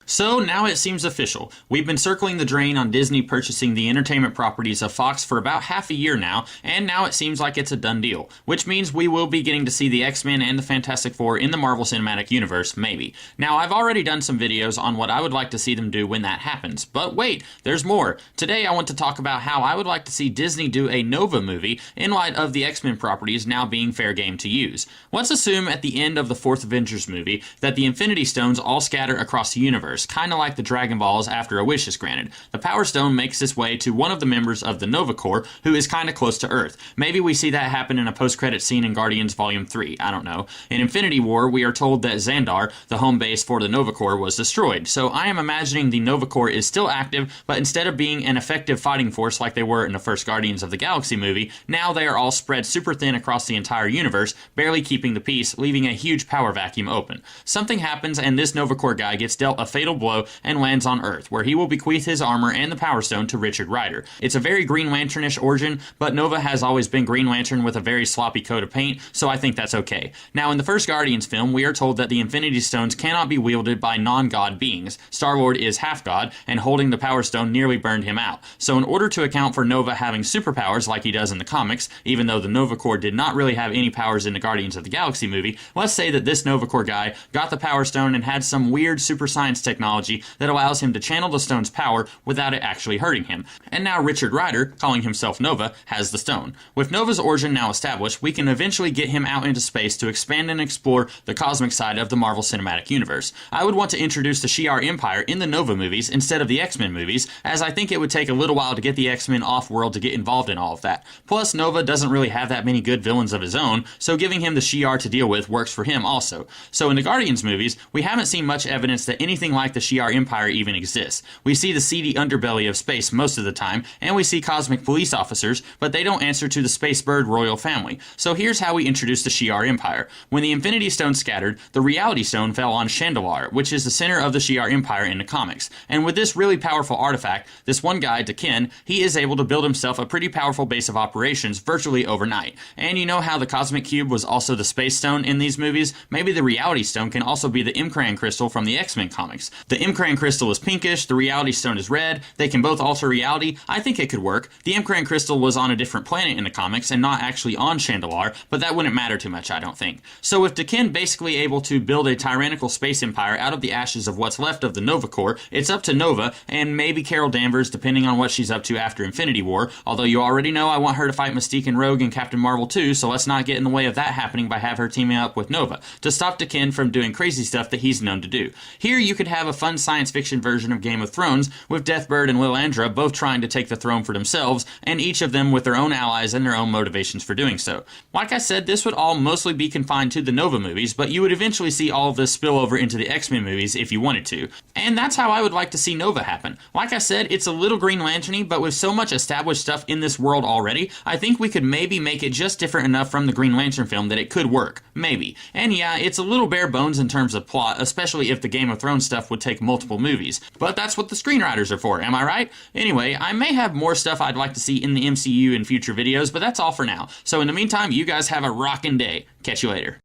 So now it seems official. We've been circling the drain on Disney purchasing the entertainment properties of Fox for about half a year now, and now it seems like it's a done deal. Which means we will be getting to see the X-Men and the Fantastic Four in the Marvel Cinematic Universe, maybe. Now, I've already done some videos on what I would like to see them do when that happens, but wait, there's more. Today I want to talk about how I would like to see Disney do a Nova movie in light of the X-Men properties now being fair game to use. Let's assume at the end of the fourth Avengers movie that the Infinity Stones all scatter across the universe, kind of like the Dragon Balls after a wish is granted. The Power Stone makes its way to one of the members of the Nova Corps, who is kind of close to Earth. Maybe we see that happen in a post-credit scene in Guardians Volume 3, I don't know. In Infinity War, we are told that Xandar, the home base for the Nova Corps, was destroyed, so I am imagining the Nova Corps is still active, but instead of being an effective fighting force like they were in the first Guardians of the Galaxy movie, now they are all spread super thin across the entire universe, barely keeping the peace, leaving a huge power vacuum open. Something happens and this Nova Corps guy gets dealt a fatal blow and lands on Earth, where he will bequeath his armor and the Power Stone to Richard Rider. It's a very Green Lantern-ish origin, but Nova has always been Green Lantern with a very sloppy coat of paint, so I think that's okay. Now, in the first Guardians film, we are told that the Infinity Stones cannot be wielded by non-god beings. Star-Lord is half-god, and holding the Power Stone nearly burned him out. So in order to account for Nova having superpowers like he does in the comics, even though the Nova Corps did not really have any powers in the Guardians of the Galaxy movie, let's say that this Nova Corps guy got the Power Stone and had some weird super science technology that allows him to channel the stone's power without it actually hurting him. And now Richard Rider, calling himself Nova, has the stone. With Nova's origin now established, we can eventually get him out into space to expand and explore the cosmic side of the Marvel Cinematic Universe. I would want to introduce the Shi'ar Empire in the Nova movies instead of the X-Men movies, as I think it would take a little while to get the X-Men off-world to get involved in all of that. Plus, Nova doesn't really have that many good villains of his own, so giving him the Shi'ar to deal with works for him also. So in the Guardians movies, we haven't seen much evidence that anything like the Shi'ar Empire even exists. We see the seedy underbelly of space most of the time, and we see cosmic police officers, but they don't answer to the Space Bird royal family. So here's how we introduce the Shi'ar Empire. When the Infinity Stone scattered, the Reality Stone fell on Chandalar, which is the center of the Shi'ar Empire in the comics. And with this really powerful artifact, this one guy, Daken, he is able to build himself a pretty powerful base of operations virtually overnight. And you know how the Cosmic Cube was also the Space Stone in these movies? Maybe the Reality Stone can also be the Imcran Crystal from the X-Men comics. The Imcran Crystal is pinkish, the Reality Stone is red, they can both alter reality. I think it could work. The Imcran Crystal was on a different planet in the comics and not actually on Chandalar, but that wouldn't matter too much, I don't think. So with Daken basically able to build a tyrannical space empire out of the ashes of what's left of the Nova Corps, it's up to Nova, and maybe Carol Danvers, depending on what she's up to after Infinity War, although you already know I want her to fight Mystique and Rogue and Captain Marvel too, so let's not get in the way of that happening by have her teaming up with Nova, to stop Daken from doing crazy stuff that he's known to do. Here you could have a fun science fiction version of Game of Thrones, with Deathbird and Lilandra both trying to take the throne for themselves, and each of them with their own allies and their own motivations for doing so. Like I said, this would all mostly be confined to the Nova movies, but you would eventually see all of this spill over into the X-Men movies if you wanted to. And that's how I would like to see Nova happen. Like I said, it's a little Green Lantern-y, but with so much established stuff in this world already, I think we could maybe make it just different enough from the Green Lantern film that it could work. Maybe. And yeah, it's a little bare bones in terms of plot, especially if the Game of Thrones stuff would take multiple movies. But that's what the screenwriters are for, am I right? Anyway, I may have more stuff I'd like to see in the MCU in future videos, but that's all for now. So in the meantime, you guys have a rockin' day. Catch you later.